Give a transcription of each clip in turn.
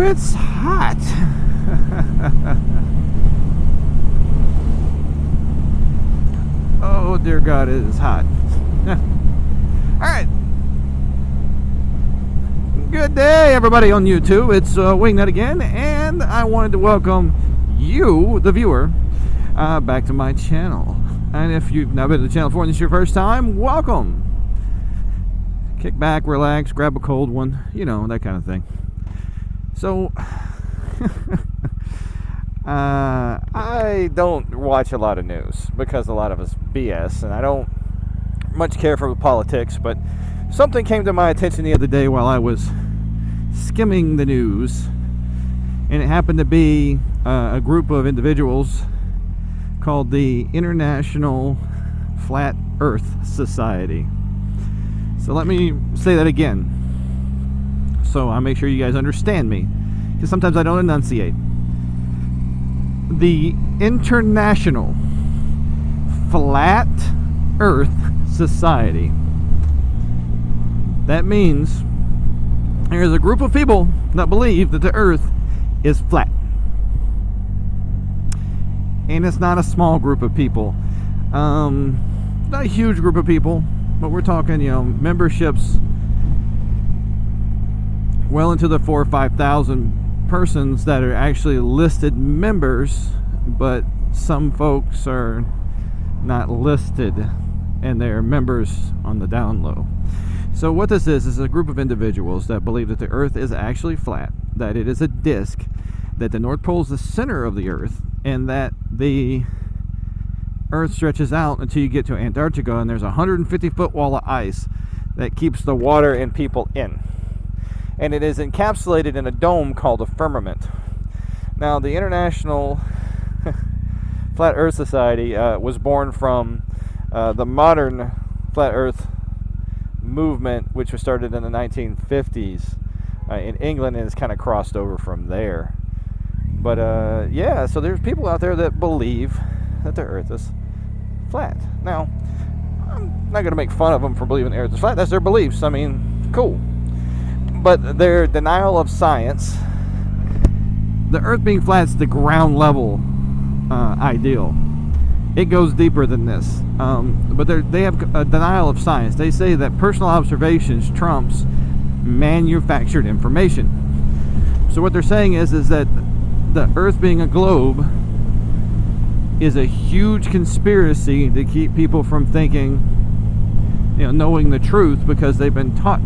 it's hot. Oh, dear God, it is hot. Alright. Good day, everybody on YouTube. It's Wingnut again, and I wanted to welcome you, the viewer, back to my channel. And if you've not been to the channel before and this is your first time, welcome. Kick back, relax, grab a cold one, you know, that kind of thing. So, I don't watch a lot of news because a lot of it's BS, and I don't much care for politics, but something came to my attention the other day while I was skimming the news, and it happened to be a group of individuals called the International Flat Earth Society. So let me say that again, so I make sure you guys understand me, because sometimes I don't enunciate. The International Flat Earth Society. That means there's a group of people that believe that the Earth is flat. And it's not a small group of people. Not a huge group of people, but we're talking, you know, memberships well into the 4,000 or 5,000 persons that are actually listed members, but some folks are not listed and they're members on the down low. So what this is a group of individuals that believe that the Earth is actually flat, that it is a disk, that the North Pole is the center of the Earth, and that the Earth stretches out until you get to Antarctica, and there's a 150-foot wall of ice that keeps the water and people in. And it is encapsulated in a dome called a firmament. Now, the International Flat Earth Society was born from the modern Flat Earth movement, which was started in the 1950s in England, and has kind of crossed over from there. But yeah, so there's people out there that believe that the Earth is flat. Now, I'm not going to make fun of them for believing the Earth is flat. That's their beliefs. I mean, cool. But their denial of science, the Earth being flat is the ground level ideal. It goes deeper than this. But they have a denial of science. They say that personal observations trumps manufactured information. So what they're saying is that the Earth being a globe is a huge conspiracy to keep people from thinking, you know, knowing the truth, because they've been taught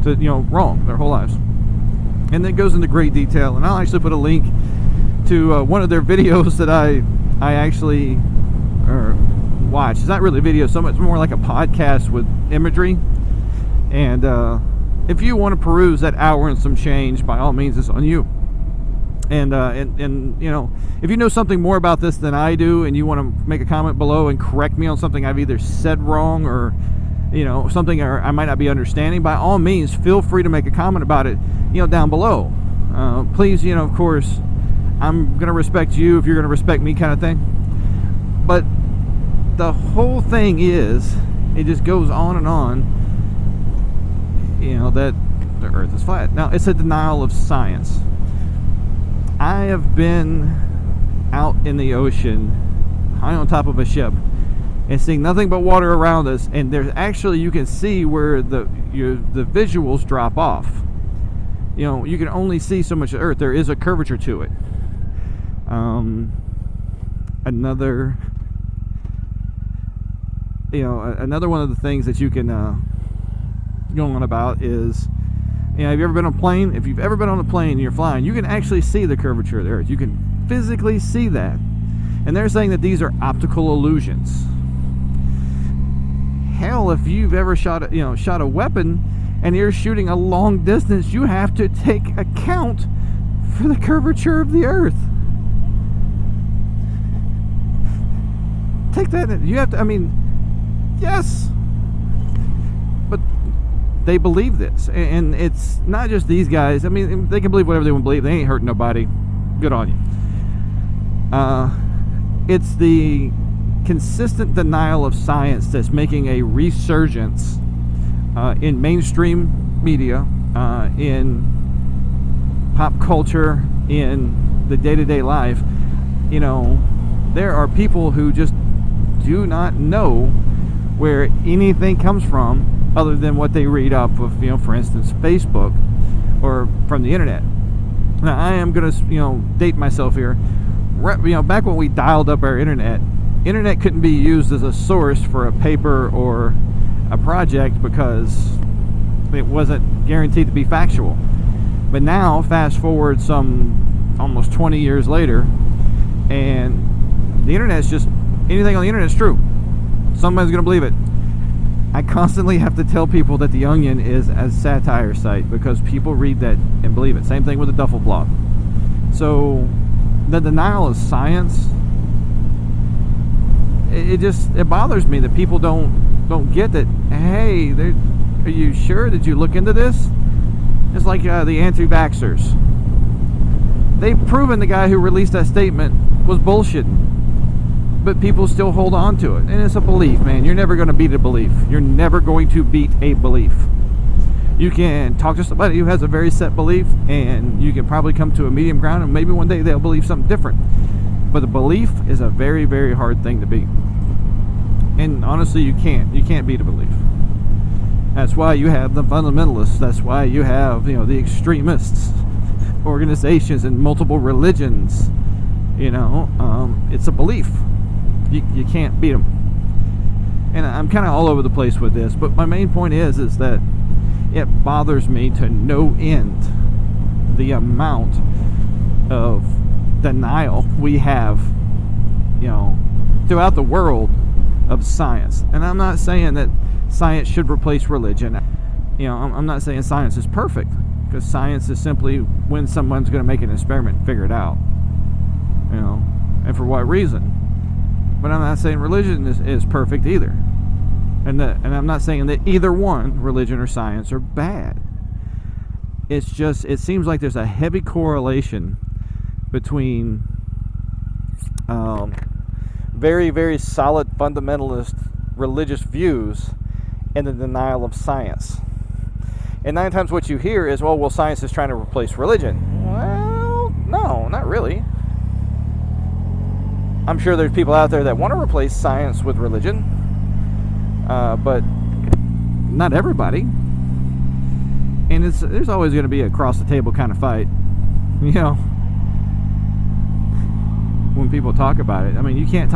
to, you know, wrong their whole lives. And it goes into great detail, and I'll actually put a link to one of their videos that I actually watch. It's not really a video, so much more like a podcast with imagery. And if you want to peruse that hour and some change, by all means, it's on you. And you know, if you know something more about this than I do, and you want to make a comment below and correct me on something I've either said wrong, or, you know, something I might not be understanding, by all means, feel free to make a comment about it, you know, down below. Please, you know, of course, I'm going to respect you if you're going to respect me, kind of thing. But the whole thing is, it just goes on and on, you know, that the Earth is flat. Now, it's a denial of science. I have been out in the ocean, high on top of a ship, and seeing nothing but water around us, and there's actually, you can see where the visuals drop off. You know, you can only see so much of Earth. There is a curvature to it. Another one of the things that you can go on about is, you know, have you ever been on a plane? If you've ever been on a plane and you're flying, you can actually see the curvature of the Earth. You can physically see that. And they're saying that these are optical illusions. Hell, if you've ever shot a weapon and you're shooting a long distance, you have to take account for the curvature of the Earth. Take that in. You have to, I mean, yes. But they believe this. And it's not just these guys. I mean, they can believe whatever they want to believe. They ain't hurting nobody. Good on you. It's the consistent denial of science that's making a resurgence in mainstream media, in pop culture, in the day-to-day life, there are people who just do not know where anything comes from other than what they read off of, for instance, Facebook or from the internet. Now, I am going to, date myself here. Back when we dialed up our internet couldn't be used as a source for a paper or a project because it wasn't guaranteed to be factual. But now, fast forward some almost 20 years later, and the internet's just, anything on the internet's true. Somebody's going to believe it. I constantly have to tell people that The Onion is a satire site because people read that and believe it. Same thing with the Duffel blog. So the denial of science, it bothers me that people don't get that. Hey, are you sure? Did you look into this? It's like the anti-vaxxers. They've proven the guy who released that statement was bullshitting, but people still hold on to it. And it's a belief, man. You're never going to beat a belief. You're never going to beat a belief. You can talk to somebody who has a very set belief, and you can probably come to a medium ground, and maybe one day they'll believe something different. But a belief is a very, very hard thing to beat. And honestly, you can't beat a belief. That's why you have the fundamentalists. That's why you have, the extremists, organizations, and multiple religions. It's a belief. You can't beat them. And I'm kind of all over the place with this, but my main point is that it bothers me to no end the amount of denial we have, throughout the world of science. And I'm not saying that science should replace religion. I'm not saying science is perfect, because science is simply when someone's going to make an experiment and figure it out, and for what reason. But I'm not saying religion is perfect either, and I'm not saying that either one, religion or science, are bad. It's just, it seems like there's a heavy correlation between very, very solid fundamentalist religious views and the denial of science. And 9 times what you hear is, well, science is trying to replace religion. Well, no, not really. I'm sure there's people out there that want to replace science with religion, but not everybody. And there's always going to be a across the table kind of fight, when people talk about it. I mean, you can't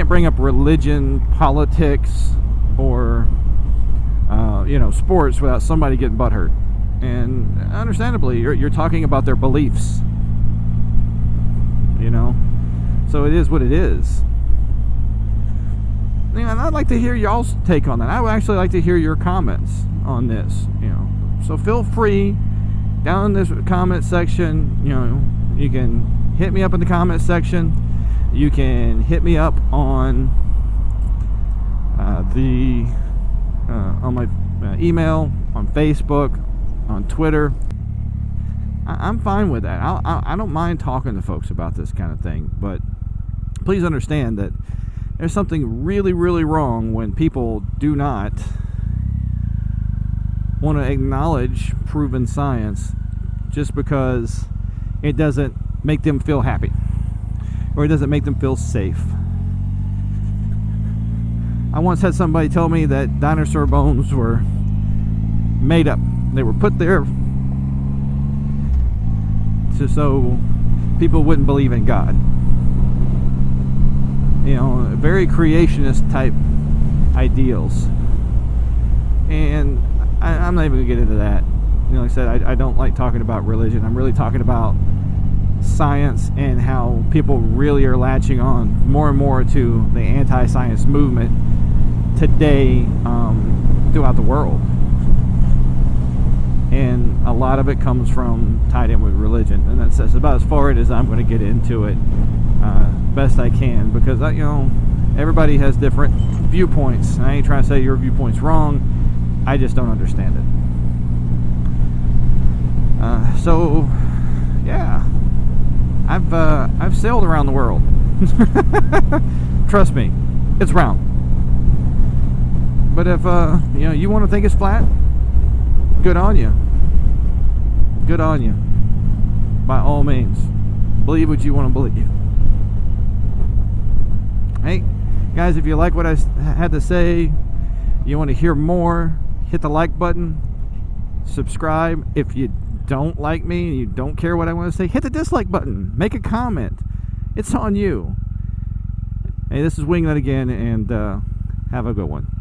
bring up religion, politics, or sports without somebody getting butthurt. And understandably, you're talking about their beliefs, so it is what it is. And I'd like to hear y'all's take on that. I would actually like to hear your comments on this, so feel free down in this comment section. You can hit me up in the comment section. You can hit me up on on my email, on Facebook, on Twitter. I'm fine with that. I don't mind talking to folks about this kind of thing, but please understand that there's something really, really wrong when people do not want to acknowledge proven science just because it doesn't make them feel happy, or it doesn't make them feel safe. I once had somebody tell me that dinosaur bones were made up. They were put there so people wouldn't believe in God. Very creationist type ideals. And I'm not even going to get into that. Like I said, I don't like talking about religion. I'm really talking about science and how people really are latching on more and more to the anti-science movement today throughout the world. And a lot of it comes from tied in with religion, and that's about as far as I'm going to get into it best I can, because everybody has different viewpoints, and I ain't trying to say your viewpoint's wrong. I just don't understand it. So yeah, I've sailed around the world. Trust me, it's round. But if you want to think it's flat, good on you. good on you. By all means, believe what you want to believe. Hey guys, if you like what I had to say, you want to hear more, hit the like button, subscribe. If you don't like me and you don't care what I want to say, hit the dislike button, make a comment. It's on you. Hey, this is Wingnut again, and have a good one.